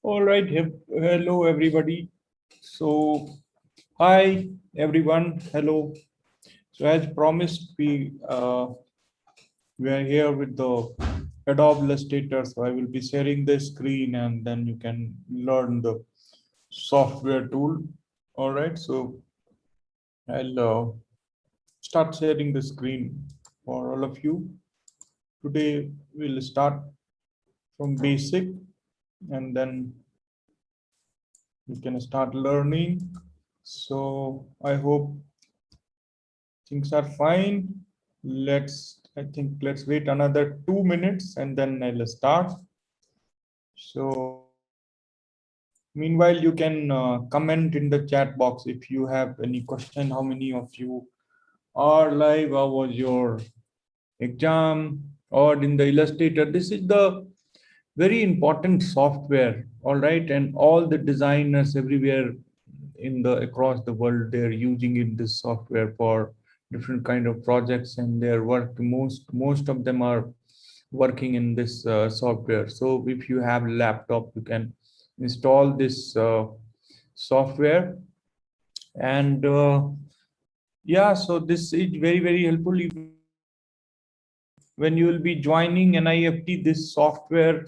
All right. Hello, everybody. So, hi, everyone. Hello. So, as promised, we are here with the Adobe Illustrator. So, I will be sharing the screen, and then you can learn the software tool. All right. So, I'll start sharing the screen for all of you. Today, we'll start from basic, and then you can start learning. So I hope things are fine. Let's wait another 2 minutes and then I'll start. So meanwhile, you can comment in the chat box if you have any question. How many of you are live? How was your exam? Or in the Illustrator? This is the very important software, all right, and all the designers everywhere across the world, they're using this software for different kind of projects, and their work, most of them are working in this software. So if you have a laptop, you can install this software. And yeah, so this is very helpful. When you will be joining NIFT, this software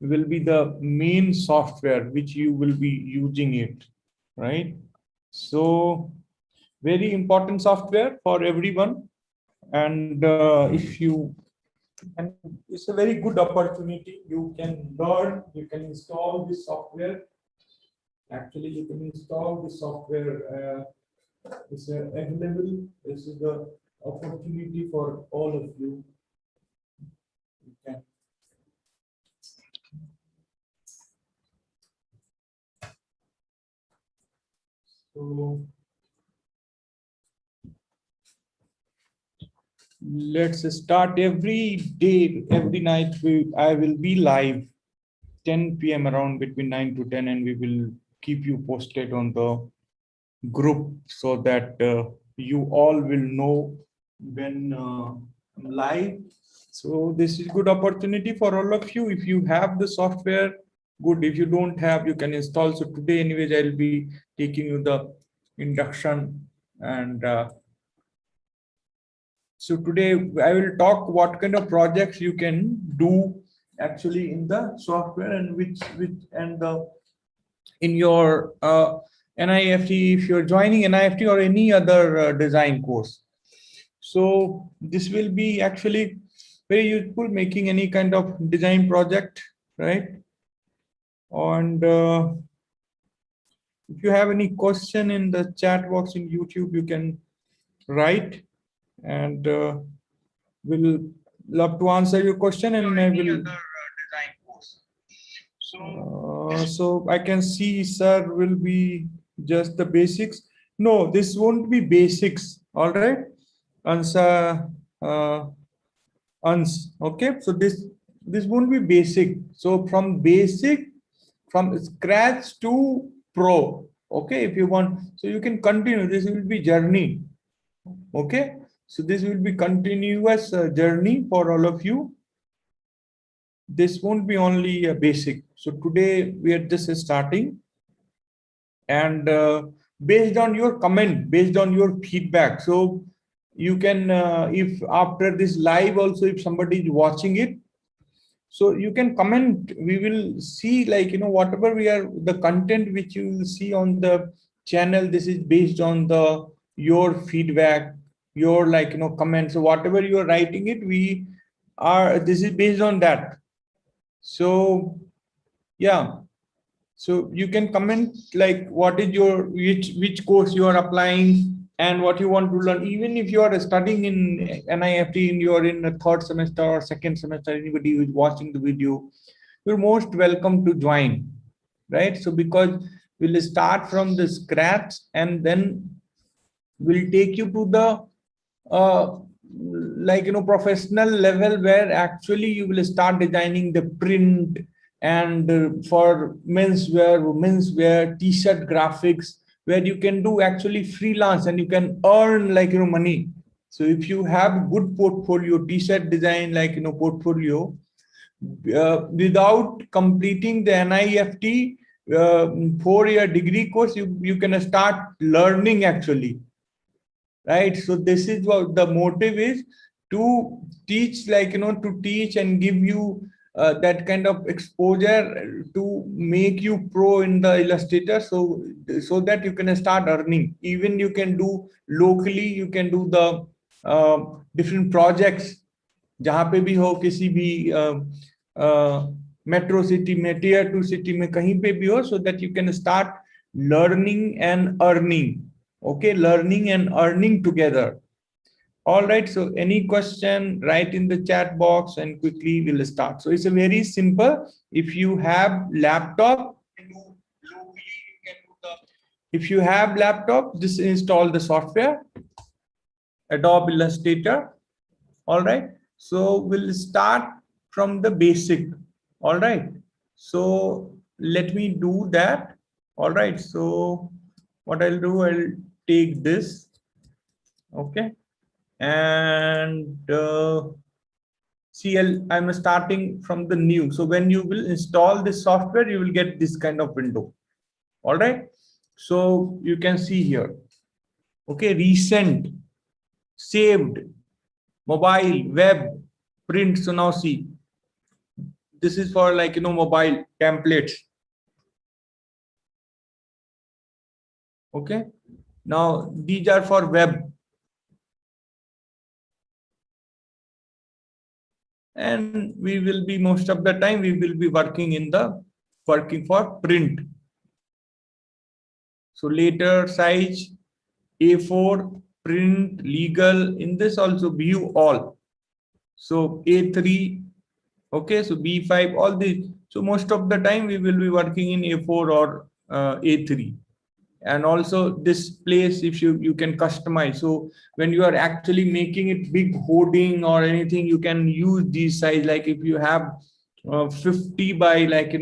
will be the main software which you will be using it, right? So very important software for everyone. And if you, and it's a very good opportunity. You can learn, you can install this software. Actually, you can install this software. It's available. This is the opportunity for all of you. You can. So let's start. Every day, every night, I will be live 10 p.m. around between 9 to 10, and we will keep you posted on the group so that you all will know when I'm live. So this is good opportunity for all of you. If you have the software, good. If you don't have, you can install. So today, anyways, I'll be taking you the induction. And so today I will talk what kind of projects you can do actually in the software, and which and in your NIFT, if you're joining NIFT or any other design course. So this will be actually very useful making any kind of design project, right? And if you have any question in the chat box in YouTube, you can write, and we'll love to answer your question. And I will. So I can see, sir, will be just the basics. No, this won't be basics. All right, answer. Okay, so this won't be basic. So from basic, from scratch to pro. Okay, if you want, so you can continue. This will be journey. Okay, so this will be continuous journey for all of you. This won't be only a basic. So today we are just starting, and based on your comment, based on your feedback, so you can if after this live also, if somebody is watching it, so you can comment. We will see, like, whatever we are, the content which you will see on the channel, this is based on the your feedback, your, like, comments. So whatever you are writing it, this is based on that. So yeah, so you can comment, like, what is your, which course you are applying and what you want to learn. Even if you are studying in NIFT, you're in the third semester or second semester, anybody who is watching the video, you're most welcome to join, right? So because we'll start from the scratch, and then we'll take you to the like, professional level, where actually you will start designing the print, and for menswear, women's wear, t-shirt graphics, where you can do actually freelance and you can earn, like, money. So if you have good portfolio, t-shirt design, like, portfolio, without completing the NIFT 4-year degree course, you can start learning actually, right? So this is what the motive is, to teach, like, to teach and give you that kind of exposure to make you pro in the Illustrator, so that you can start earning. Even you can do locally, you can do the different projects जहाँ पे भी हो, किसी भी metro city में, tier 2 city में, कहीं पे भी हो, so that you can start learning and earning. Okay, learning and earning together. All right, so any question, write in the chat box and quickly we'll start. So it's a very simple. If you have laptop, if you have laptop, just install the software, Adobe Illustrator. All right, so we'll start from the basic. All right, so let me do that. All right, so what I'll do, I'll take this. Okay, and see, I'm starting from the new. So when you will install this software, you will get this kind of window. All right, so you can see here. Okay, recent, saved, mobile, web, print. So now see, this is for, like, mobile templates. Okay, now these are for web, and we will be, most of the time we will be working for print. So later, size, A4, print, legal. In this also view all. So A3, okay, so B5, all these. So most of the time we will be working in A4 or A3. And also this place, if you can customize. So when you are actually making it big hoarding or anything, you can use these size. Like if you have 50 by, like,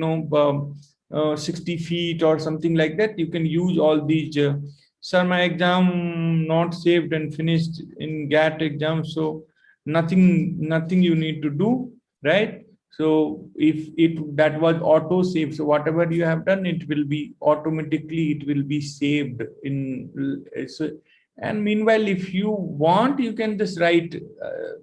60 feet or something like that, you can use all these. Sir, my exam not saved and finished in GAT exam, so nothing you need to do, right? So if that was auto save, so whatever you have done, it will be automatically, it will be saved in. So, and meanwhile, if you want, you can just write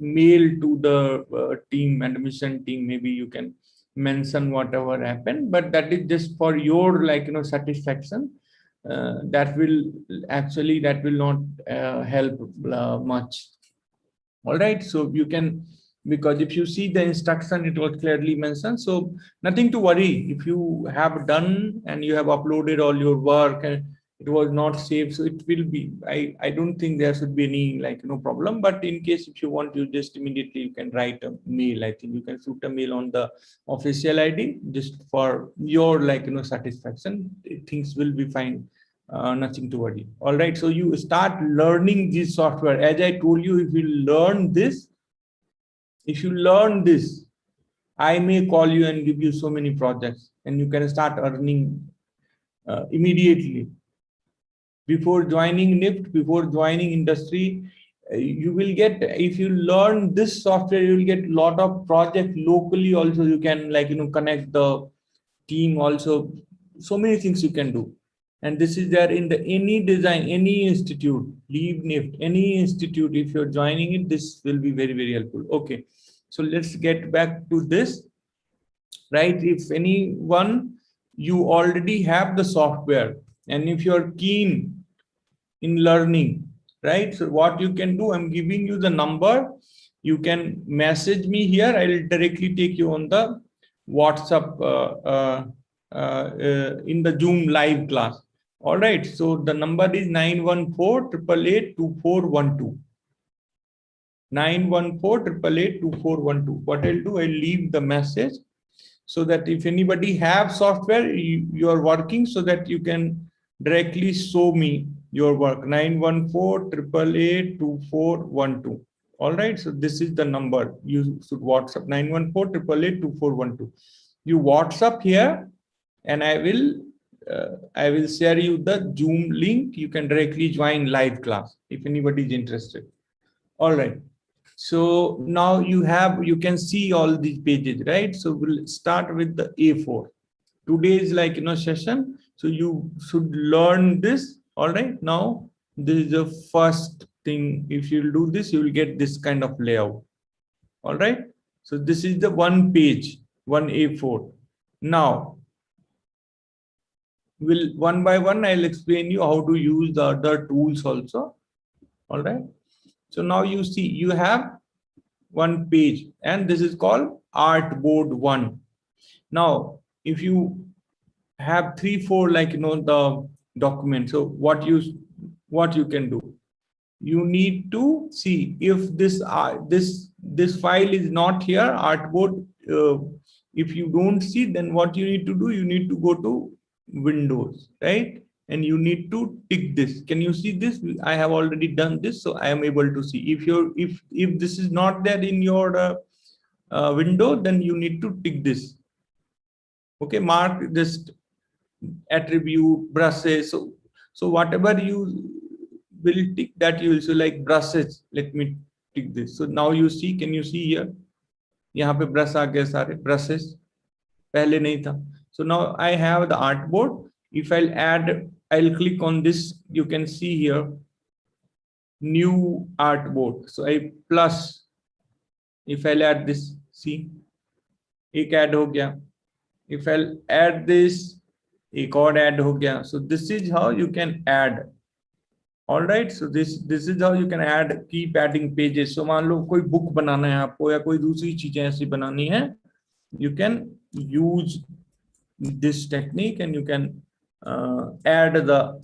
mail to the team, admission team. Maybe you can mention whatever happened, but that is just for your, like, satisfaction. That will not help much. All right, so you can, because if you see the instruction, it was clearly mentioned. So nothing to worry. If you have done and you have uploaded all your work and it was not saved, so it will be, I don't think there should be any, like, problem. But in case if you want, you just immediately you can write a mail. I think you can shoot a mail on the official ID just for your, like, satisfaction. Things will be fine. Nothing to worry. All right, so you start learning this software. As I told you, if you learn this, I may call you and give you so many projects, and you can start earning immediately. Before joining NIFT, before joining industry, you will get, if you learn this software, you will get a lot of projects locally. Also, you can, like, connect the team also. So many things you can do. And this is there in the any design, any institute, leave NIFT, any institute. If you're joining it, this will be very, very helpful. Okay, so let's get back to this, right? If anyone, you already have the software, and if you're keen in learning, right? So what you can do, I'm giving you the number. You can message me here. I'll directly take you on the WhatsApp in the Zoom live class. All right, so the number is 914-888-2412. 914-888-2412. What I'll do, I'll leave the message so that if anybody have software, you are working, so that you can directly show me your work. 914-888-2412. All right, so this is the number you should WhatsApp. 914-888-2412. You WhatsApp here, and I will share you the Zoom link. You can directly join live class if anybody is interested. All right. So now you can see all these pages, right? So we'll start with the A4. Today is like, session. So you should learn this. All right. Now, this is the first thing. If you do this, you will get this kind of layout. All right. So this is the one page, one A4. Now, one by one, I'll explain you how to use the other tools also. All right. So now you see you have one page, and this is called Artboard 1. Now, if you have 3 4 like the document, so what you can do, you need to see if this file is not here, Artboard. If you don't see, then what you need to do, you need to go to Windows, right? And you need to tick this. Can you see this? I have already done this, so I am able to see. If this is not there in your window, then you need to tick this. Okay, mark this attribute brushes. So whatever you will tick, that you will see, like brushes. Let me tick this. So now you see, can you see here? यहाँ पे brush आ गए सारे brushes, पहले नहीं था. So now I have the artboard. If I'll click on this, you can see here new artboard. So I plus, if I'll add this, see एक add हो गया. If I'll add this, एक और add हो गया. So this is how you can add. All right, so this is how you can keep adding pages. So मान लो कोई book बनाना है आपको, या कोई दूसरी चीजें ऐसी बनानी है, you can use this technique, and you can add the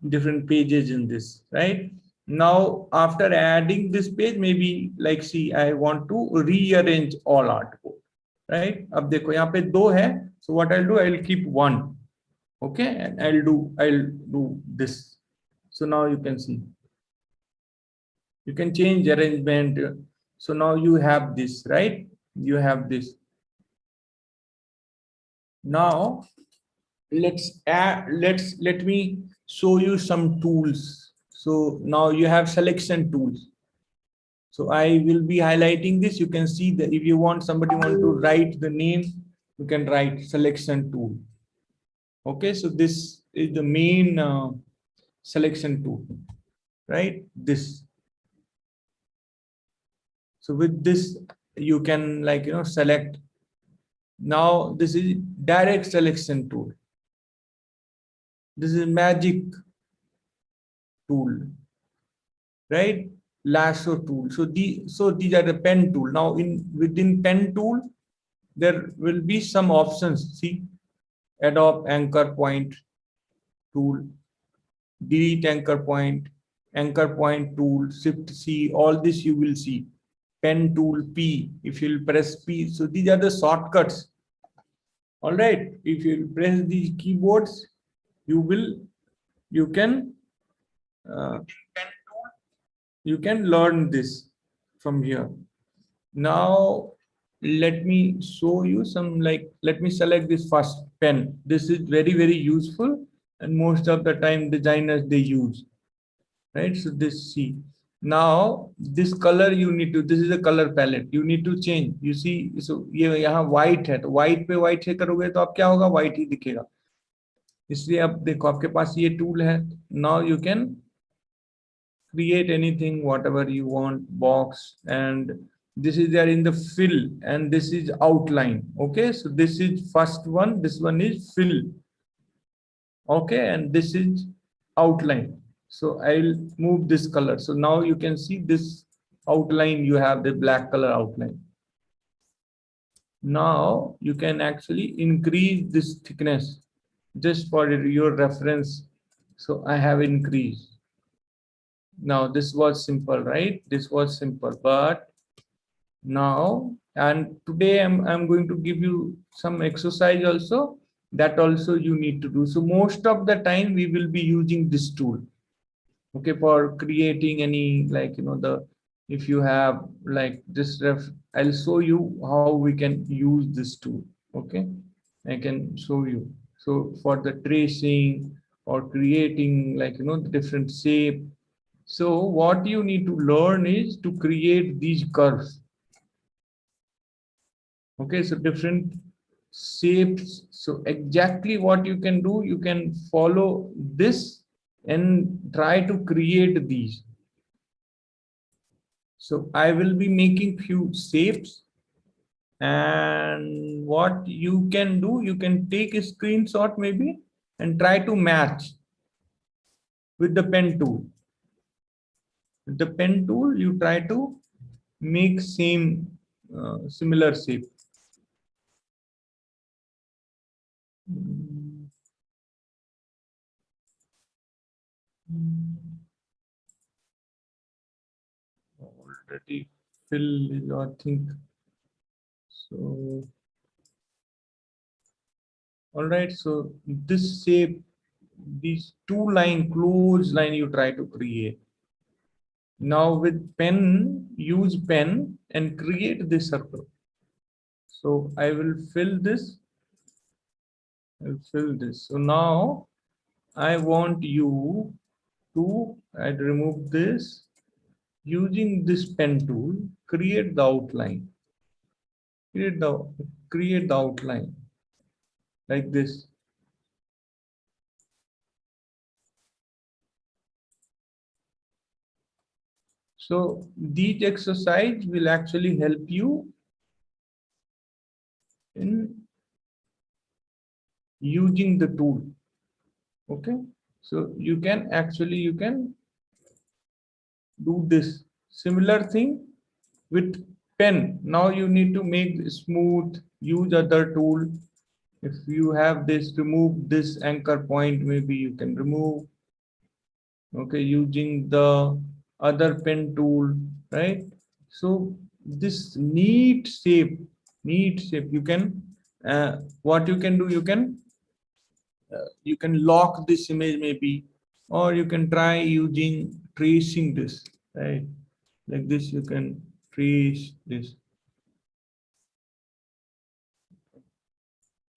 different pages in this, right? Now, after adding this page, maybe like, see, I want to rearrange all artboard, right? अब देखो यहाँ पे 2 है, so what I'll do, I'll keep 1, okay, and I'll do this. So now you can see, you can change arrangement. So now you have this, right? You have this. Now let me show you some tools. So now you have selection tools. So I will be highlighting this. You can see that if you want, somebody want to write the name, you can write selection tool. Okay, so this is the main selection tool, right? This. So with this, you can select. Now this is direct selection tool. This is magic tool, right? Lasso tool. So these are the pen tool. Now within pen tool, there will be some options. See, Adobe anchor point tool, delete anchor point tool, Shift C. All this you will see. Pen tool P. If you press P, so these are the shortcuts. All right. If you press these keyboards, you can learn this from here. Now let me show you some, let me select this first pen. This is very, very useful, and most of the time designers they use, right? So this, see, now this color you need to, this is a color palette, you need to change. You see, so ये यहाँ white है, तो white पे white है करोगे तो आप क्या होगा, white ही दिखेगा. इसलिए अब देखो आपके पास ये टूल है. Now you can create anything, whatever you want, box, and this is there in the fill, and this is outline. Okay, so this is first one, this one is fill. Okay, and this is outline. So I'll move this color. So now you can see this outline, you have the black color outline. Now you can actually increase this thickness just for your reference. So I have increased. Now this was simple, right? This was simple, but now, and today I'm going to give you some exercise also, that also you need to do. So most of the time we will be using this tool, okay, for creating any, if you have like this I'll show you how we can use this tool. Okay, I can show you. So for the tracing or creating, the different shape. So what you need to learn is to create these curves. Okay, so different shapes. So exactly what you can do, you can follow this and try to create these. So I will be making few shapes, and what you can do, you can take a screenshot maybe and try to match with the pen tool. With the pen tool, you try to make same similar shape. Already fill, I think. So, all right. So this shape, these two line, close line, you try to create. Now with pen, use pen and create this circle. So I will fill this. I'll fill this. So now I want you to, I'd remove this. Using this pen tool, create the outline. Create the create the outline like this. So these exercise will actually help you in using the tool. Okay, so you can actually do this similar thing with pen. Now you need to make smooth, use other tool. If you have this, remove this anchor point, maybe you can remove. Okay, using the other pen tool, right? So this neat shape, you can what you can do, you can lock this image maybe, or you can try using tracing this, right? Like this, you can trace this,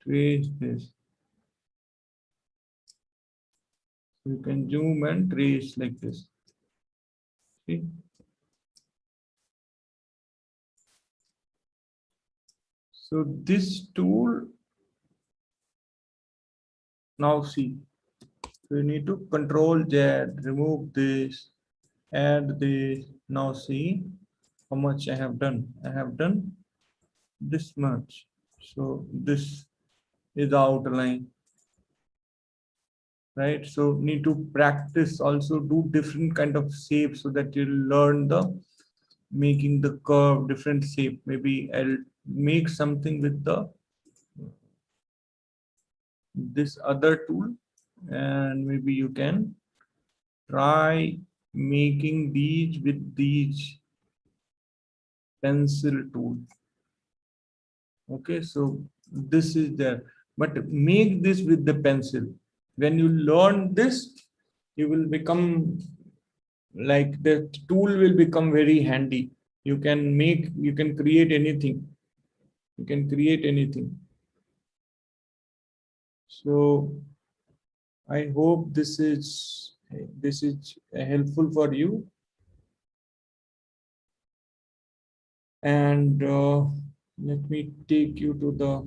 trace this. You can zoom and trace like this. See? So this tool, now see, so you need to control Z, remove this, add this. Now see how much I have done. I have done this much. So this is the outline, right? So need to practice, also do different kind of shapes so that you learn the making the curve different shape. Maybe I'll make something with the this other tool, and maybe you can try making these with these pencil tool. Okay, so this is there, but make this with the pencil. When you learn this, you will become like the tool will become very handy. You can make, you can create anything. You can create anything. So I hope this is helpful for you. And let me take you to the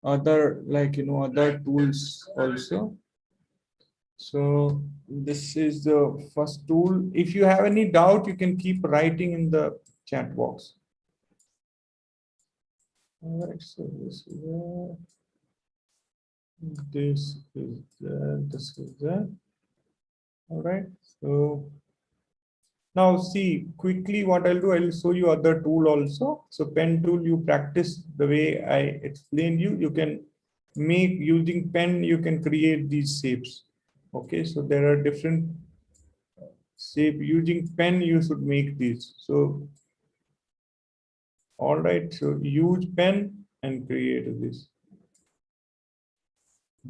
other, like, other tools also. So this is the first tool. If you have any doubt, you can keep writing in the chat box. All right, so this is there. This is there. This is there. All right. So now see quickly what I'll do. I'll show you other tool also. So pen tool, you practice the way I explained you. You can make using pen. You can create these shapes. Okay. So there are different shape using pen. You should make these. So all right. So use pen and create this.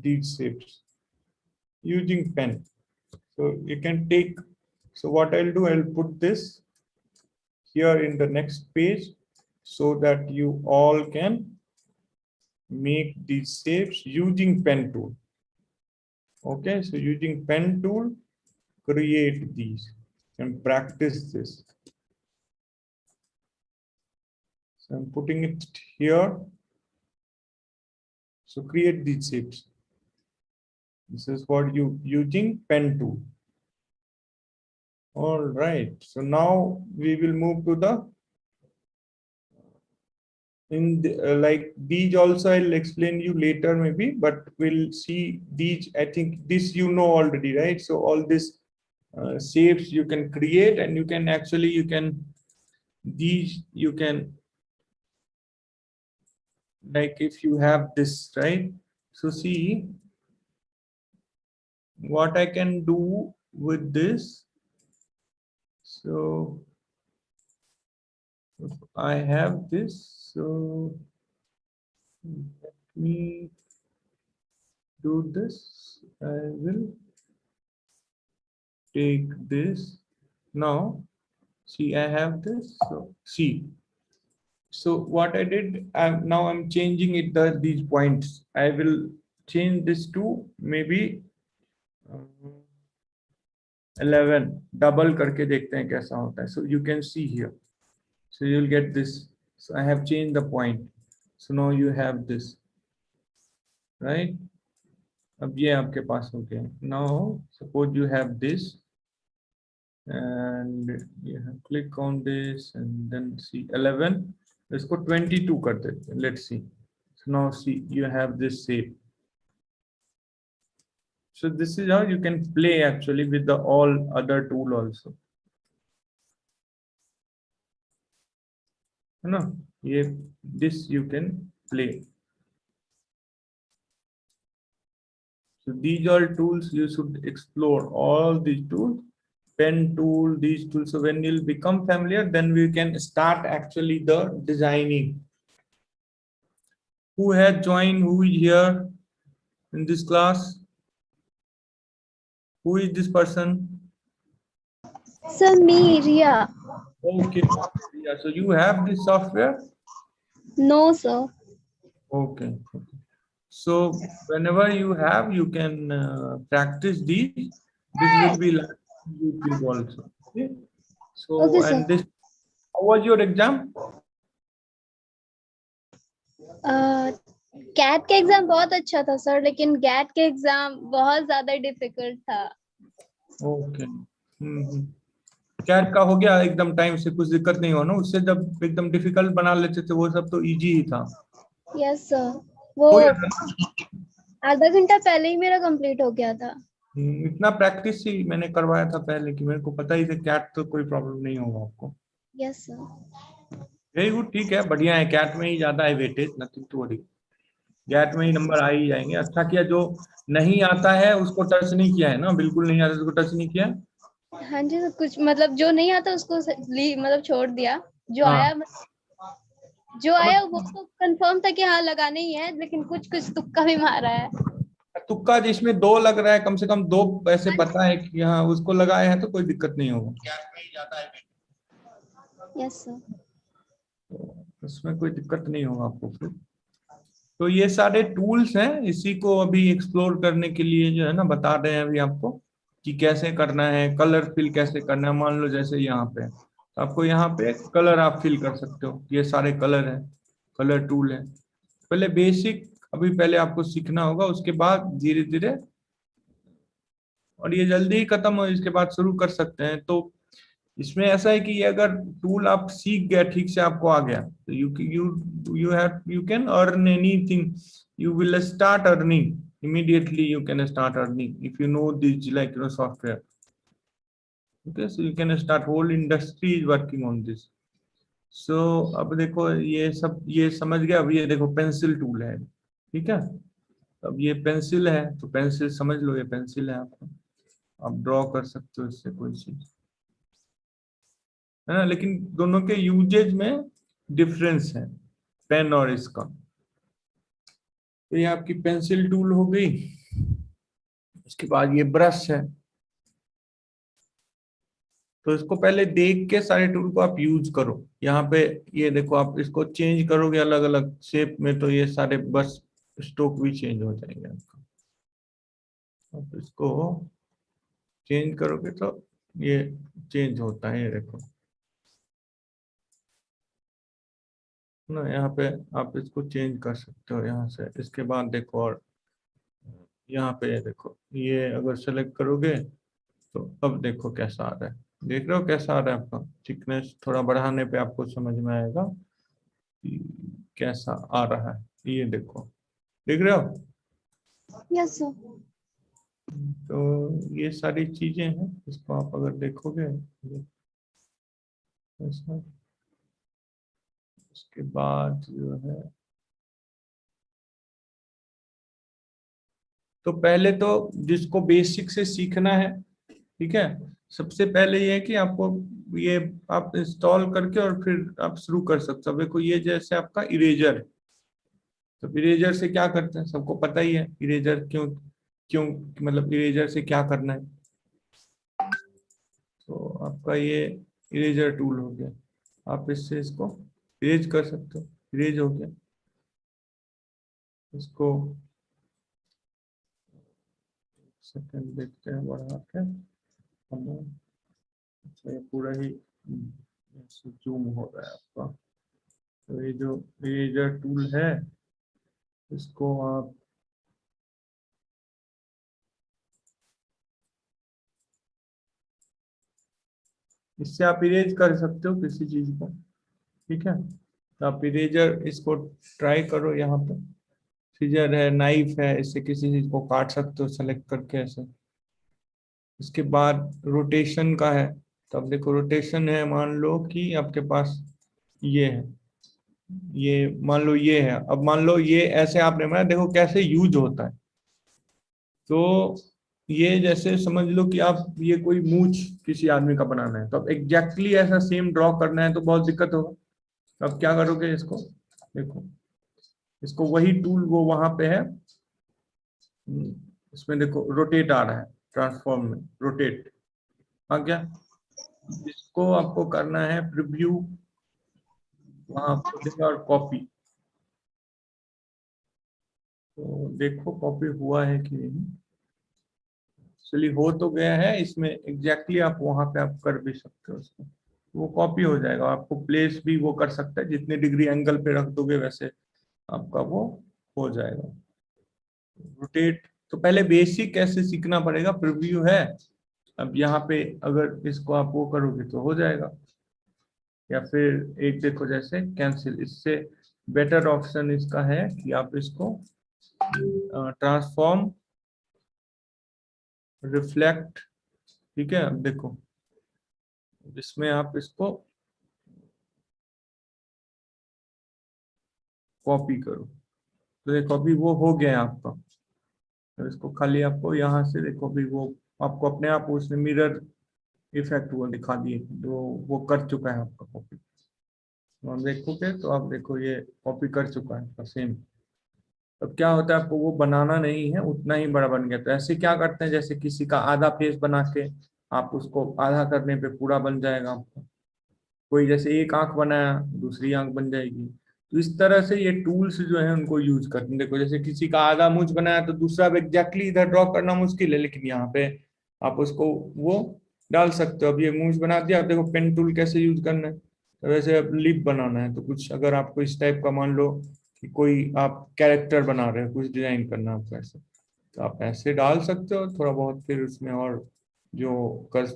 These shapes using pen. So you can take. So what I'll do, I'll put this here in the next page so that you all can make these shapes using pen tool. Okay, so using pen tool, create these. and practice this. So I'm putting it here. So create these shapes. This is what you using pen tool. All right. So now we will move to the like these also I'll explain you later maybe, but we'll see these. I think this you know already, right? So all this shapes you can create, and you can actually these you can, like if you have this, right? So see what I can do with this. So if I have this, so let me do this. I will take this. Now see, I have this. So see, so what I did, now I'm changing it, these points. I will change this to maybe 11, double करके देखते हैं कैसा होता है. So you can see here, so you'll get this. So I have changed the point, so now you have this, right? अब ये आपके पास हो गया. Now suppose you have this, and you have click on this and then see 11, इसको 22 कर देते हैं. Let's see. So now see, you have this shape. So this is how you can play actually with the all other tool also. No, yeah, this you can play. So these are tools you should explore, all these tools, pen tool, these tools. So when you'll become familiar, then we can start actually the designing. Who has joined? Who is here in this class? Who is this person? Sir, me, Ria. Okay. Yeah. So you have this software? No, sir. Okay. So whenever you have, you can practice these. This will be like YouTube also. Okay. So Okay, sir. and this, how was your exam? CAT का exam बहुत अच्छा था sir, लेकिन gate के exam बहुत ज्यादा difficult था. Okay. Cat का हो गया एकदम टाइम से, कुछ दिक्कत नहीं हो ना उससे? जब एकदम डिफिकल्ट बना लेते थे वो सब तो इजी ही था. यस सर, वो हो गया था? आधा घंटा पहले ही मेरा कंप्लीट हो गया था. इतना प्रैक्टिस ही मैंने करवाया था पहले कि मेरे को पता ही था कैट तो कोई प्रॉब्लम नहीं होगा आपको. Yes sir. Very good. ठीक है, बढ़िया है. कैट में ही ज्यादा है weightage, nothing to worry. GAT में ही नंबर आ ही जाएंगे. अच्छा किया जो नहीं आता है उसको टच नहीं किया है ना, बिल्कुल नहीं आता उसको टच नहीं किया. हाँ जी सर, कुछ मतलब जो नहीं आता उसको मतलब छोड़ दिया. जो हाँ. आया वो तो कंफर्म था कि हाँ लगाने ही है, लेकिन कुछ कुछ तुक्का भी मारा है. तुक्का जिसमें 2 लग रहा है, कम से कम 2 ऐसे पता है कि हाँ उसको लगाए हैं तो कोई दिक्कत नहीं होगा. Yes sir. तो उसमें कोई दिक्कत नहीं होगा आपको फिर. तो ये सारे टूल्स हैं, इसी को अभी एक्सप्लोर करने के लिए जो है ना बता रहे हैं अभी आपको कि कैसे करना है, कलर फिल कैसे करना है. मान लो जैसे यहाँ पे आपको, यहाँ पे कलर आप फिल कर सकते हो. ये सारे कलर है, कलर टूल है. पहले बेसिक अभी पहले आपको सीखना होगा, उसके बाद धीरे धीरे, और ये जल्दी ही खत्म हो, इसके बाद शुरू कर सकते हैं. तो इसमें ऐसा है कि ये अगर टूल आप सीख गए ठीक से, आपको आ गया, तो you can earn anything. You will start earning immediately. You can start earning if you know this, like software. Okay, so you can start, whole industry is working on this. So अब देखो ये सब ये समझ गया. अब ये देखो पेंसिल टूल है, ठीक है. अब ये पेंसिल है तो पेंसिल समझ लो, ये पेंसिल है आपको, आप ड्रॉ कर सकते हो इससे कोई चीज, है ना. लेकिन दोनों के यूजेज में डिफरेंस है, पेन और इसका. तो ये आपकी पेंसिल टूल हो गई. उसके बाद ये ब्रश है. तो इसको पहले देख के सारे टूल को आप यूज करो. यहाँ पे ये देखो, आप इसको चेंज करोगे अलग अलग शेप में तो ये सारे बस स्ट्रोक भी चेंज हो जाएंगे आपका. आप इसको चेंज करोगे तो ये चेंज होता है, ये देखो ना, यहाँ पे आप इसको चेंज कर सकते हो यहाँ से। इसके बाद देखो, और यहाँ पे ये देखो, ये अगर सेलेक्ट करोगे तो अब देखो कैसा आ रहा है। देख रहे हो कैसा आ रहा है आपका? थिकनेस थोड़ा बढ़ाने पे आपको समझ में आएगा कि कैसा आ रहा है। ये देखो, देख रहे हो? Yes sir. तो ये सारी चीजें हैं, इसको आप अगर देखोगे ऐसा। उसके बाद जो है, तो पहले तो जिसको बेसिक से सीखना है, ठीक है, सबसे पहले ये है कि आपको ये आप इंस्टॉल करके और फिर आप शुरू कर सकते हो। देखो ये जैसे आपका इरेजर, तो इरेजर से क्या करते हैं सबको पता ही है। इरेजर क्यों क्यों मतलब इरेजर से क्या करना है? तो आपका ये इरेजर टूल हो गया, आप इससे इसको इरेज कर सकते हो। इरेज हो गया, इसको सेकंड देखते हैं बढ़ा के हम। अच्छा, ये पूरा ही जूम हो रहा है आपका। तो ये जो इरेजर टूल है, इसको आप इससे आप इरेज कर सकते हो किसी चीज को, ठीक है। तो आप इरेजर इसको ट्राई करो। यहाँ पे सीजर है, नाइफ है, इससे किसी चीज को काट सकते हो सेलेक्ट करके ऐसे। इसके बाद रोटेशन का है, तो अब देखो रोटेशन है, मान लो कि आपके पास ये है, ये मान लो ये है। अब मान लो ये ऐसे आपने बनाया, देखो कैसे यूज होता है। तो ये जैसे समझ लो कि आप ये कोई मूंछ किसी आदमी का बनाना है, तो अब एग्जैक्टली ऐसा सेम ड्रॉ करना है तो बहुत दिक्कत होगा। तो अब क्या करोगे, इसको देखो, इसको वही टूल वो वहां पे है। इसमें देखो रोटेट आ रहा है, ट्रांसफॉर्म में रोटेट आ गया। इसको आपको करना है प्रीव्यू, वहां आपको देगा और कॉपी। तो देखो कॉपी हुआ है कि नहीं। चलिए हो तो गया है, इसमें एग्जैक्टली आप वहां पे आप कर भी सकते हो उसको, वो कॉपी हो जाएगा। आपको प्लेस भी वो कर सकता है, जितने डिग्री एंगल पे रख दोगे वैसे आपका वो हो जाएगा। रोटेट तो पहले बेसिक कैसे सीखना पड़ेगा, प्रीव्यू है। अब यहाँ पे अगर इसको आप वो करोगे तो हो जाएगा। या फिर एक देखो जैसे कैंसिल, इससे बेटर ऑप्शन इसका है कि आप इसको ट्रांसफॉर्म रिफ्लेक्ट, ठीक है। अब देखो इसमें आप इसको कॉपी करो, तो देखो अभी वो हो गया है आपका। तो इसको खाली आपको यहाँ से देखो, अभी वो आपको अपने आप उसने मिरर इफेक्ट वो दिखा दिए, तो वो कर चुका है आपका कॉपी। तो आप देखोगे तो आप देखो ये कॉपी कर चुका है सेम। अब क्या होता है, आपको वो बनाना नहीं है, उतना ही बड़ा बन गया। तो ऐसे क्या करते हैं, जैसे किसी का आधा फेस बना के आप उसको आधा करने पे पूरा बन जाएगा आपका। कोई जैसे एक आंख बनाया, दूसरी आंख बन जाएगी। तो इस तरह से ये टूल्स जो है उनको यूज करते हैं। देखो जैसे किसी का आधा मुंह बनाया, तो दूसरा अब एग्जैक्टली इधर ड्रॉ करना मुश्किल है, लेकिन यहाँ पे आप उसको वो डाल सकते हो। अब ये मुंह बना दिया, अब देखो पेन टूल कैसे यूज करना है। तो वैसे अब लिप बनाना है, तो कुछ अगर आपको इस टाइप का मान लो कि कोई आप कैरेक्टर बना रहे हो, कुछ डिजाइन करना है आपको ऐसे, तो आप ऐसे डाल सकते हो थोड़ा बहुत। फिर उसमें और जो कर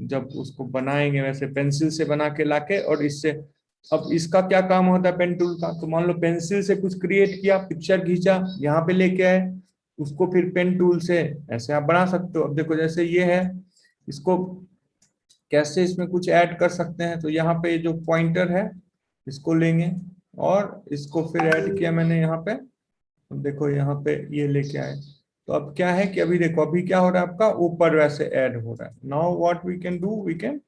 जब उसको बनाएंगे वैसे पेंसिल से बना के लाके और इससे। अब इसका क्या काम होता है पेन टूल का, तो मान लो पेंसिल से कुछ क्रिएट किया, पिक्चर खींचा, यहाँ पे लेके आए, उसको फिर पेन टूल से ऐसे आप बना सकते हो। अब देखो जैसे ये है, इसको कैसे इसमें कुछ ऐड कर सकते हैं, तो यहाँ पे जो पॉइंटर है इसको लेंगे और इसको फिर ऐड किया मैंने यहाँ पे। अब देखो यहाँ पे ये लेके आए, तो अब क्या है कि अभी देखो अभी क्या हो रहा है, आपका ऊपर वैसे ऐड हो रहा है। Now what we can do, we can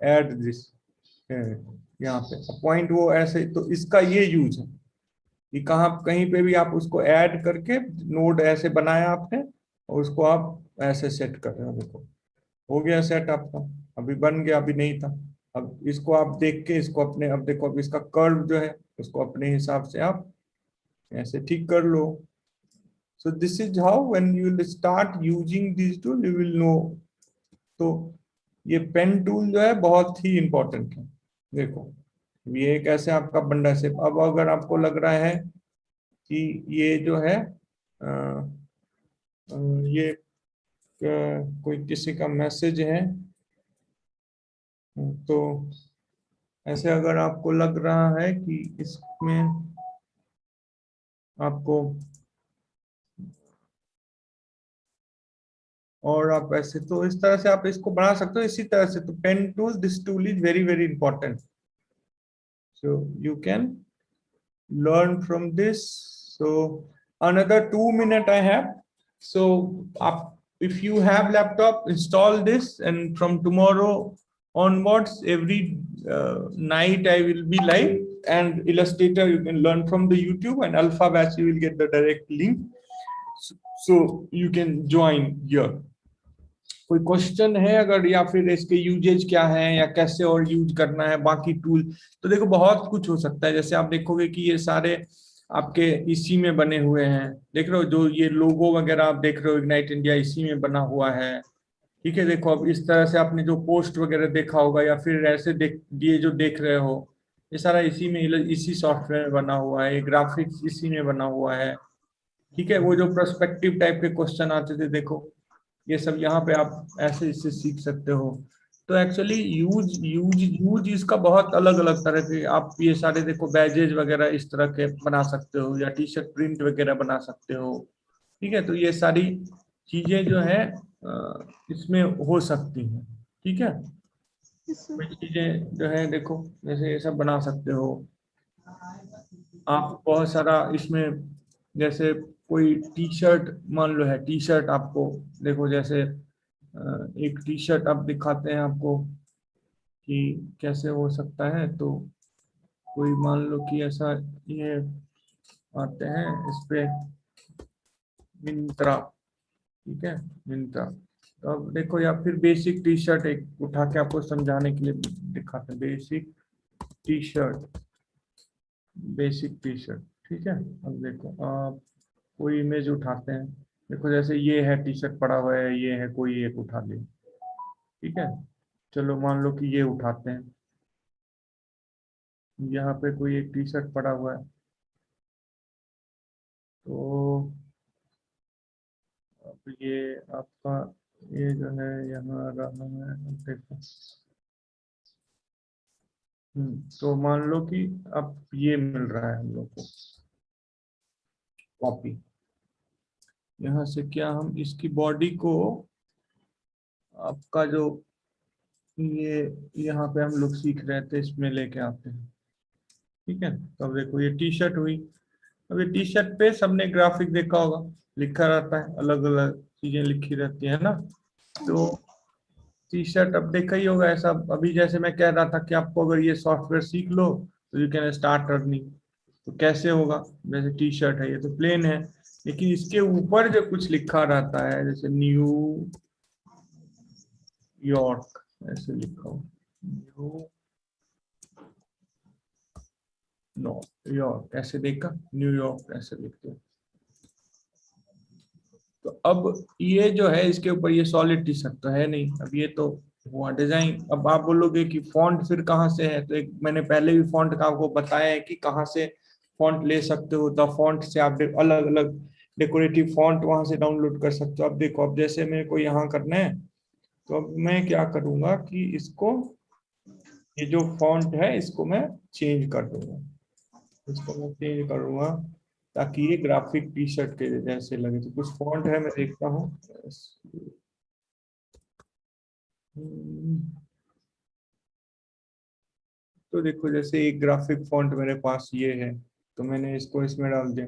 add this यहाँ पे पॉइंट, वो ऐसे। तो इसका ये यूज है कि कहाँ कहीं पे भी आप उसको ऐड करके नोड ऐसे बनाया आपने, और उसको आप ऐसे सेट कर रहे हो। देखो हो गया सेट आपका, अभी बन गया, अभी नहीं था। अब इसको आप देख के इसको अपने, अब देखो अब इसका कर्व जो है उसको अपने हिसाब से आप ऐसे ठीक कर लो। So this is how when you will start using these tool you will know. तो ये पेन टूल जो है बहुत ही इंपॉर्टेंट है। देखो ये एक ऐसे आपका बंडा से, अब अगर आपको लग रहा है कि ये जो है ये कोई किसी का मैसेज है, तो ऐसे अगर आपको लग रहा है कि इसमें आपको, और आप ऐसे तो इस तरह से आप इसको बना सकते हो इसी तरह से। तो pen tool, this tool is very very important, so you can learn from this. So another 2 minutes I have. So if you have laptop, install this, and from tomorrow onwards every night I will be live, and Illustrator you can learn from the YouTube, and Alpha Batch you will get the direct link, so you can join here. कोई question है अगर, या फिर इसके usage क्या है या कैसे और यूज करना है बाकी टूल? तो देखो बहुत कुछ हो सकता है। जैसे आप देखोगे कि ये सारे आपके इसी में बने हुए हैं, देख रहे हो जो ये लोगो वगैरह आप देख रहे हो, इग्नाइट इंडिया इसी में बना हुआ है। ठीक है, देखो अब इस तरह से आपने जो पोस्ट वगैरह देखा होगा, या फिर ऐसे देख ये जो देख रहे हो, ये सारा इसी में, इसी सॉफ्टवेयर में बना हुआ है। ग्राफिक्स इसी में बना हुआ है। ठीक है, वो जो पर्सपेक्टिव टाइप के क्वेश्चन आते थे, देखो ये सब यहाँ पे आप ऐसे इससे सीख सकते हो। तो एक्चुअली यूज यूज यूज इसका बहुत अलग अलग तरह के, आप ये सारे देखो बैजेज वगैरह इस तरह के बना सकते हो, या टी शर्ट प्रिंट वगैरह बना सकते हो। ठीक है, तो ये सारी चीजें जो है इसमें हो सकती हैं। ठीक है, कुछ चीजें जो है देखो जैसे ये सब बना सकते हो आप। बहुत सारा इसमें, जैसे कोई टी शर्ट मान लो है, टी शर्ट आपको देखो जैसे एक टी शर्ट आप दिखाते हैं आपको कि कैसे हो सकता है। तो कोई मान लो कि ऐसा ये आते हैं इस पे मिंत्रा, ठीक है मिंत्रा। तो अब देखो, या फिर बेसिक टी शर्ट एक उठा के आपको समझाने के लिए दिखाते हैं, basic T shirt, basic T shirt. ठीक है, अब देखो आप कोई इमेज उठाते हैं, देखो जैसे ये है टी शर्ट पड़ा हुआ है, ये है, कोई एक उठा ले। ठीक है, चलो मान लो कि ये उठाते हैं, यहाँ पे कोई एक टी शर्ट पड़ा हुआ है। तो अब ये आपका ये जो है यहाँ रहा है, अब देखो तो मान लो कि अब ये मिल रहा है हम लोग को कॉपी। यहाँ से क्या हम इसकी बॉडी को, आपका जो ये यहाँ पे हम लोग सीख रहे थे इसमें लेके आते हैं। ठीक है, तो अब देखो ये टी शर्ट हुई। अब ये टी शर्ट पे सबने ग्राफिक देखा होगा, लिखा रहता है, अलग अलग चीजें लिखी रहती है ना। तो टी शर्ट अब देखा ही होगा ऐसा। अभी जैसे मैं कह रहा था कि आपको अगर ये सॉफ्टवेयर सीख लो तो यू कैन स्टार्ट अर्निंग। तो कैसे होगा, जैसे टी शर्ट है, ये तो प्लेन है, लेकिन इसके ऊपर जो कुछ लिखा रहता है, जैसे न्यू यॉर्क ऐसे लिखा हो, न्यू न्यूयॉर्क ऐसे देखा, न्यूयॉर्क ऐसे लिखते हो। तो अब ये जो है इसके ऊपर ये सॉलिड टी शर्ट तो है नहीं, अब ये तो हुआ डिजाइन। अब आप बोलोगे कि फॉन्ट फिर कहाँ से है, तो एक मैंने पहले भी फॉन्ट का आपको बताया है कि कहाँ से फॉन्ट ले सकते हो। द फॉन्ट से आप अलग अलग डेकोरेटिव फॉन्ट वहां से डाउनलोड कर सकते हो। अब देखो, अब जैसे मेरे को यहाँ करना है, तो अब मैं क्या करूंगा कि इसको, ये जो फॉन्ट है इसको मैं चेंज कर दूंगा, इसको मैं चेंज करूंगा ताकि ये ग्राफिक टी शर्ट के जैसे लगे। तो कुछ फॉन्ट है मैं देखता हूँ। तो देखो जैसे एक ग्राफिक फॉन्ट मेरे पास ये है, तो मैंने इसको इसमें डाल दिया,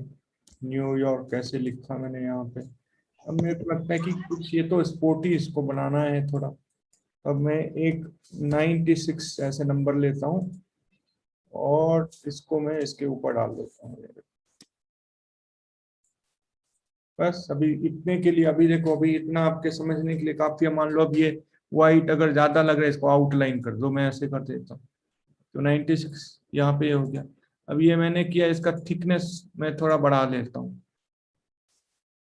न्यूयॉर्क कैसे लिखा मैंने यहाँ पे। अब मेरे को लगता है कि कुछ ये तो स्पोर्टी इसको बनाना है थोड़ा। अब मैं एक 96 ऐसे नंबर लेता हूँ और इसको मैं इसके ऊपर डाल देता हूँ। बस अभी इतने के लिए, अभी देखो अभी इतना आपके समझने के लिए काफी है। मान लो अब ये व्हाइट अगर ज्यादा लग रहा है, इसको आउटलाइन कर दो, मैं ऐसे कर देता हूँ। तो 96 यहाँ पे हो गया। अब ये मैंने किया, इसका थिकनेस मैं थोड़ा बढ़ा लेता हूँ।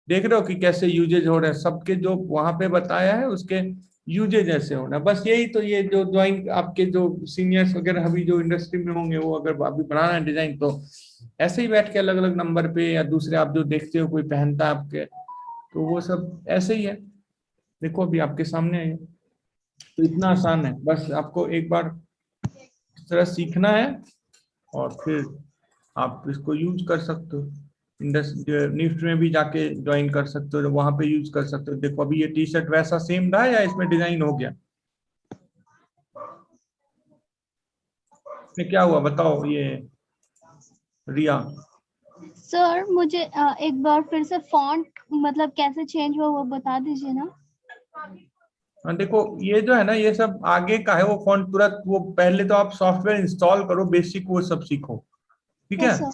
देख रहे हो कि कैसे यूजेज हो रहे हैं सबके, जो वहां पे बताया है उसके यूजेज ऐसे होना, बस यही तो। ये जो ड्राइंग आपके जो सीनियर्स वगैरह अभी जो इंडस्ट्री में होंगे, वो अगर अभी बनाना है डिजाइन, तो ऐसे ही बैठ के अलग अलग नंबर पे, या दूसरे आप जो देखते हो कोई पहनता है आपके, तो वो सब ऐसे ही है। देखो अभी आपके सामने है, तो इतना आसान है, बस आपको एक बार इस तरह सीखना है, और फिर आप इसको यूज कर सकते हो। निफ्ट में भी जाके ज्वाइन कर सकते हो, वहां पे यूज कर सकते हो। देखो अभी ये टी शर्ट वैसा सेम रहा या इसमें डिजाइन हो गया? इसमें क्या हुआ बताओ ये रिया? सर मुझे एक बार फिर से फॉन्ट मतलब कैसे चेंज हुआ वो बता दीजिए ना। हाँ देखो, ये जो है ना, ये सब आगे का है। वो फॉन्ट तुरंत, वो पहले तो आप सॉफ्टवेयर इंस्टॉल करो, बेसिक वो सब सीखो, ठीक है? Yes sir.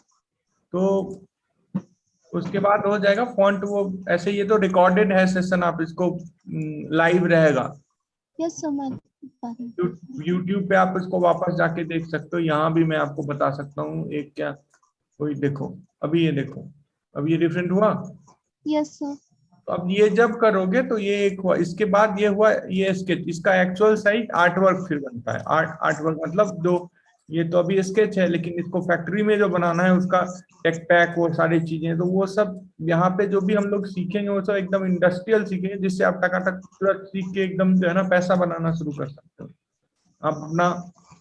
तो उसके बाद हो जाएगा फॉन्ट। वो ऐसे, ये तो रिकॉर्डेड है सेशन, आप इसको लाइव रहेगा यस सर मैं बता दूँ। यूट्यूब पे, आप इसको वापस जाके देख सकते हो। यहाँ भी मैं आपको बता सकता हूँ एक क्या, कोई देखो, अभी ये देखो, अब ये डिफरेंट हुआ। Yes sir. तो अब ये जब करोगे तो ये एक हुआ, इसके बाद ये हुआ, ये स्केच, इसका एक्चुअल साइज आर्ट वर्क फिर बनता है। आर्ट वर्क मतलब जो, ये तो अभी स्केच है, लेकिन इसको फैक्ट्री में जो बनाना है उसका टेक पैक, वो सारी चीजें, तो वो सब यहाँ पे जो भी हम लोग सीखेंगे वो सब एकदम इंडस्ट्रियल सीखेंगे, जिससे आप टकाटक तुरंत सीख के एकदम जो है ना पैसा बनाना शुरू कर सकते हो। आप अपना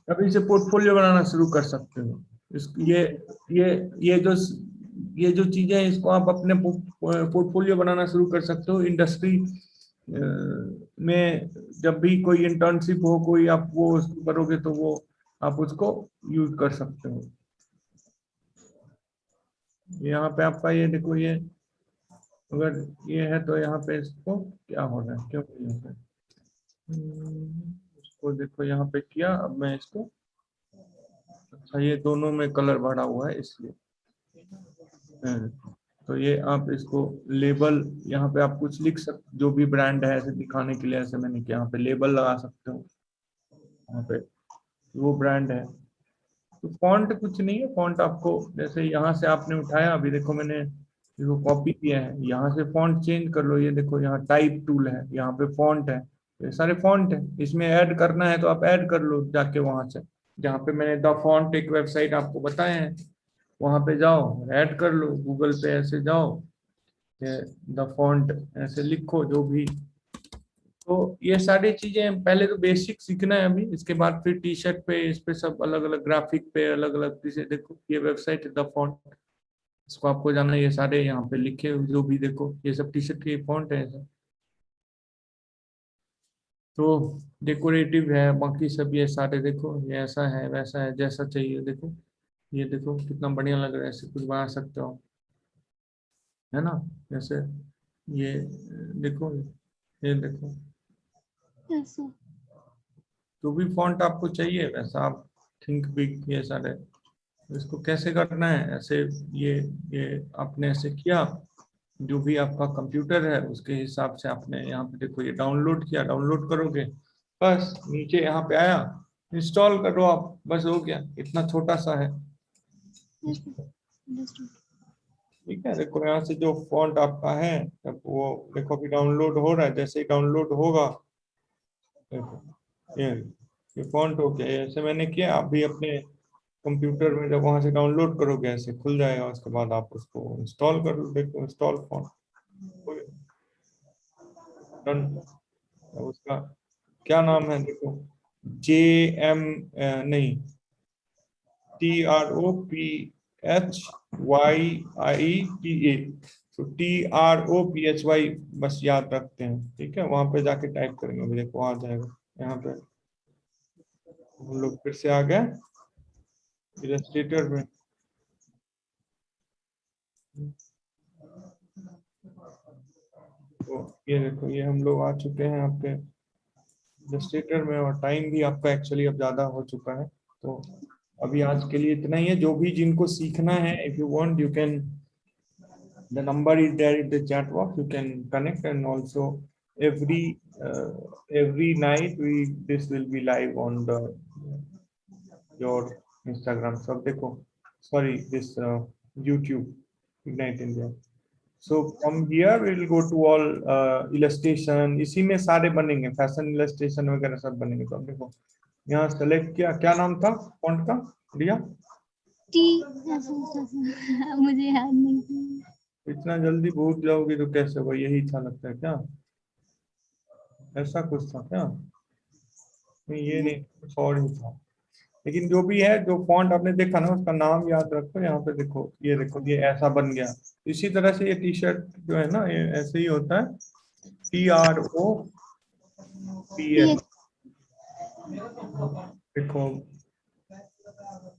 अभी से पोर्टफोलियो बनाना शुरू कर सकते हो। इस ये ये जो ये जो चीजें हैं, इसको आप अपने पोर्टफोलियो बनाना शुरू कर सकते हो। इंडस्ट्री में जब भी कोई इंटर्नशिप हो, कोई आप वो उसको करोगे, तो वो आप उसको यूज कर सकते हो। यहाँ पे आपका ये देखो, ये अगर ये है तो यहाँ पे इसको क्या हो रहा है, क्यों नहीं हो रहा है? इसको देखो यहाँ पे किया, अब मैं इसको, अच्छा ये दोनों में कलर भरा हुआ है इसलिए। हम्म, तो ये आप इसको लेबल, यहाँ पे आप कुछ लिख सकते, जो भी ब्रांड है ऐसे दिखाने के लिए, ऐसे मैंने किया, यहाँ पे लेबल लगा सकते हो, यहाँ पे वो ब्रांड है। तो फॉन्ट कुछ नहीं है, फॉन्ट आपको जैसे यहाँ से आपने उठाया, अभी देखो मैंने इसको कॉपी किया है, यहाँ से फॉन्ट चेंज कर लो। ये देखो यहाँ टाइप टूल है, यहाँ पे फॉन्ट है, ये सारे फॉन्ट है। इसमें ऐड करना है तो आप ऐड कर लो जाके वहां से, जहाँ पे मैंने द फॉन्ट एक वेबसाइट आपको बताए हैं, वहां पे जाओ, ऐड कर लो। गूगल पे ऐसे जाओ, द फॉन्ट ऐसे लिखो जो भी। तो ये सारी चीजें पहले तो बेसिक सीखना है अभी, इसके बाद फिर टी शर्ट पे, इस पे सब अलग अलग ग्राफिक पे अलग अलग चीजें। देखो ये वेबसाइट है द फॉन्ट, इसको आपको जाना है। ये सारे यहाँ पे लिखे हुए जो भी देखो, ये सब टी शर्ट के फॉन्ट है सब। तो डेकोरेटिव है, बाकी सब ये सारे देखो, ये ऐसा है वैसा है, जैसा चाहिए देखो। ये देखो कितना बढ़िया लग रहा है, ऐसे कुछ बना सकते हो, है ना? जैसे ये देखो, ये देखो, यस सर। जो भी फॉन्ट आपको चाहिए वैसा आप थिंक बिग, ये सारे। इसको कैसे करना है ऐसे, ये आपने ऐसे किया, जो भी आपका कंप्यूटर है उसके हिसाब से आपने यहाँ पे देखो ये डाउनलोड किया, डाउनलोड करोगे, बस नीचे यहाँ पे आया, इंस्टॉल करो आप, बस हो गया। इतना छोटा सा है, यस सर अंडरस्टूड। ठीक है? देखो यहाँ से जो फॉन्ट आपका है, तब वो देखो अभी डाउनलोड हो रहा है, जैसे ही डाउनलोड होगा, देखो ये ये फॉन्ट हो गया। ऐसे मैंने किया, आप भी अपने कंप्यूटर में जब वहां से डाउनलोड करोगे ऐसे खुल जाएगा, उसके बाद आप उसको इंस्टॉल कर लो। देखो इंस्टॉल फॉन्ट डन। उसका क्या नाम है देखो, जे एम, नहीं, TROPHYITE, तो TROPHY बस याद रखते हैं, ठीक है? वहां पे जाके टाइप करेंगे, अभी देखो आ जाएगा। यहाँ पे हम लोग फिर से आ गए इलस्ट्रेटर में। तो ये देखो, ये हम लोग आ चुके हैं आपके इलस्ट्रेटर में, और टाइम भी आपका एक्चुअली अब ज्यादा हो चुका है। तो अभी आज के लिए इतना ही है। जो भी जिनको सीखना है, if you want you can, the number is there in the chat box, you can connect. And also every night we this will be live on the your Instagram, so देखो, sorry, this YouTube Ignite India। So from here we will go to all illustration, इसी में सारे बनेंगे, fashion illustration वगैरह सब बनेंगे। तो अब देखो यहाँ सेलेक्ट किया, क्या नाम था फॉन्ट का रिया? टी मुझे याद नहीं। इतना जल्दी भूल जाओगी तो कैसे होगा, यही था लगता है क्या? ऐसा कुछ था क्या? नहीं ये नहीं, कुछ और ही था। लेकिन जो भी है, जो फॉन्ट आपने देखा ना उसका नाम याद रखो। यहाँ पे देखो, ये देखो ये ऐसा बन गया। इसी तरह से ये टी शर्ट जो है ना, ये ऐसे ही होता है, TROPS। ये देखो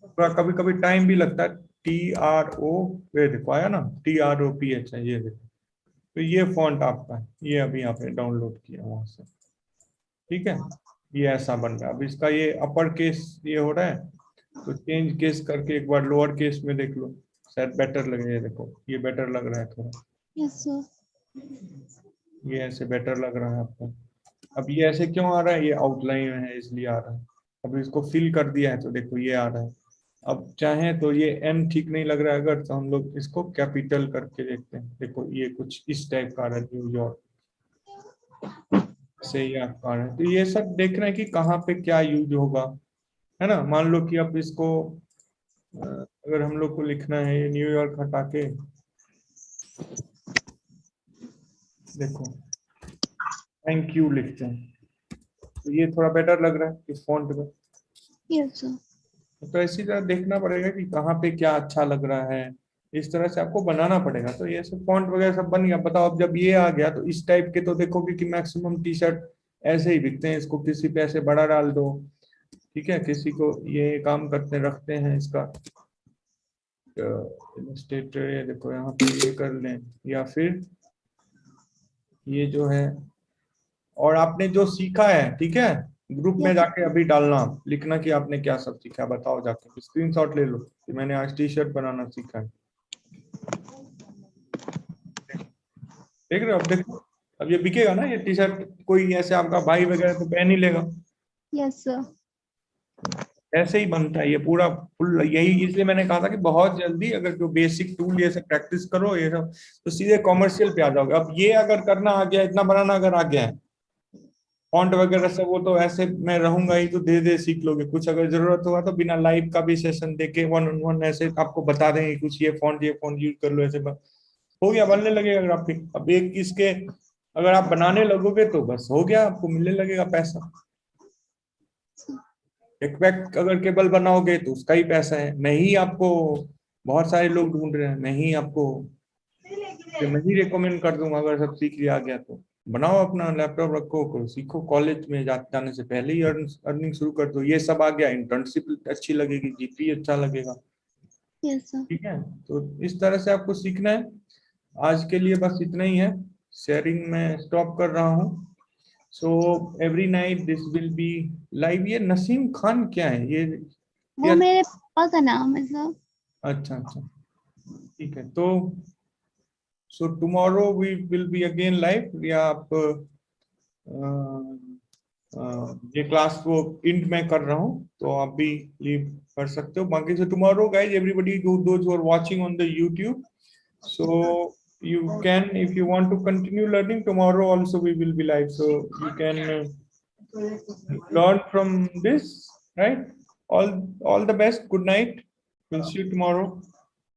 थोड़ा कभी कभी टाइम भी लगता है। TRO, ये देखो आया ना, TROPH है, ये देखो। तो ये फॉन्ट आपका है, ये अभी आपने डाउनलोड किया वहां से, ठीक है। ये ऐसा बन रहा है। अब इसका ये अपर केस ये हो रहा है, तो चेंज केस करके एक बार लोअर केस में देख लो, शायद बेटर लगे। ये देखो ये बेटर लग रहा है थोड़ा, यस सर। ये ऐसे बेटर लग रहा है आपको। अब ये ऐसे क्यों आ रहा है, ये आउटलाइन है इसलिए आ रहा है। अब इसको फिल कर दिया है तो देखो ये आ रहा है। अब चाहे तो ये एन ठीक नहीं लग रहा है अगर, तो हम लोग इसको कैपिटल करके देखते हैं। देखो ये कुछ इस टाइप का आ रहा है, न्यूयॉर्क से ये आपका आ रहा है। तो ये सब देख रहे हैं कि कहाँ पे क्या यूज होगा, है ना। मान लो कि अब इसको अगर हम लोग को लिखना है ये न्यूयॉर्क हटा के, देखो थैंक यू लिखते हैं, तो ये थोड़ा बेटर लग रहा है इस फॉन्ट में। Yes sir. तो इसी तरह देखना पड़ेगा कि कहाँ पे क्या अच्छा लग रहा है, इस तरह से आपको बनाना पड़ेगा। तो ये सब फॉन्ट वगैरह सब बन गया। बताओ अब जब ये आ गया तो इस टाइप के तो देखोगे कि मैक्सिमम टी शर्ट ऐसे ही बिकते हैं। इसको किसी पे ऐसे बड़ा डाल दो, ठीक है, किसी को ये काम करते रखते हैं इसका इलस्ट्रेटर, ये देखो यहाँ पे ये कर लें, या फिर ये जो है। और आपने जो सीखा है, ठीक है, ग्रुप में यस जाके अभी डालना, लिखना कि आपने क्या सब सीखा, बताओ जाके, स्क्रीनशॉट ले लो कि मैंने आज टी शर्ट बनाना सीखा है। देख रहे हो? अब देखो, अब ये बिकेगा ना ये टी शर्ट, कोई ऐसे आपका भाई वगैरह तो पहन ही लेगा। Yes sir. ऐसे ही बनता है ये पूरा फुल, यही इसलिए मैंने कहा था कि बहुत जल्दी अगर जो बेसिक टूल ये सब प्रैक्टिस करो ये सब, तो सीधे कॉमर्शियल पे आ जाओगे। अब ये अगर करना आ गया, इतना बनाना अगर आ गया है, फॉन्ट वगैरह सब, वो तो ऐसे मैं रहूंगा ही तो धीरे धीरे सीख लोगे। कुछ अगर जरूरत होगा तो बिना लाइव का भी सेशन देके 1-on-1 ऐसे आपको बता देंगे कुछ, ये फॉन्ट यूज कर लो, ऐसे हो गया, बनने लगेगा। अगर आप अब एक इसके अगर आप बनाने लगोगे तो बस हो गया, आपको मिलने लगेगा पैसा। एक बैक अगर केबल बनाओगे तो उसका ही पैसा है। मैं ही आपको, बहुत सारे लोग ढूंढ रहे हैं, मैं ही आपको, मैं ही रिकमेंड कर दूंगा। अगर सब सीख लिया गया तो बनाओ, अपना लैपटॉप रखो, सीखो, कॉलेज में जाने से पहले ही अर्निंग शुरू कर दो। ये सब आ गया, इंटर्नशिप अच्छी लगेगी, जीपी अच्छा लगेगा, यस सर। ठीक है। तो इस तरह से आपको सीखना है। आज के लिए बस इतना ही है, शेयरिंग में स्टॉप कर रहा हूँ। So every night this will be live. ये नसीम खान क्या है ये? वो मेरे पापा का नाम है सर। अच्छा अच्छा, ठीक है। तो so tomorrow we will be again live, या आप ये क्लास को इंड में कर रहा हूँ तो आप भी लीव कर सकते हो। बाकी से tomorrow guys everybody those who are watching on the YouTube, so you can, if you want to continue learning, tomorrow also we will be live, so you can learn from this, right? All the best, good night, we'll see you tomorrow.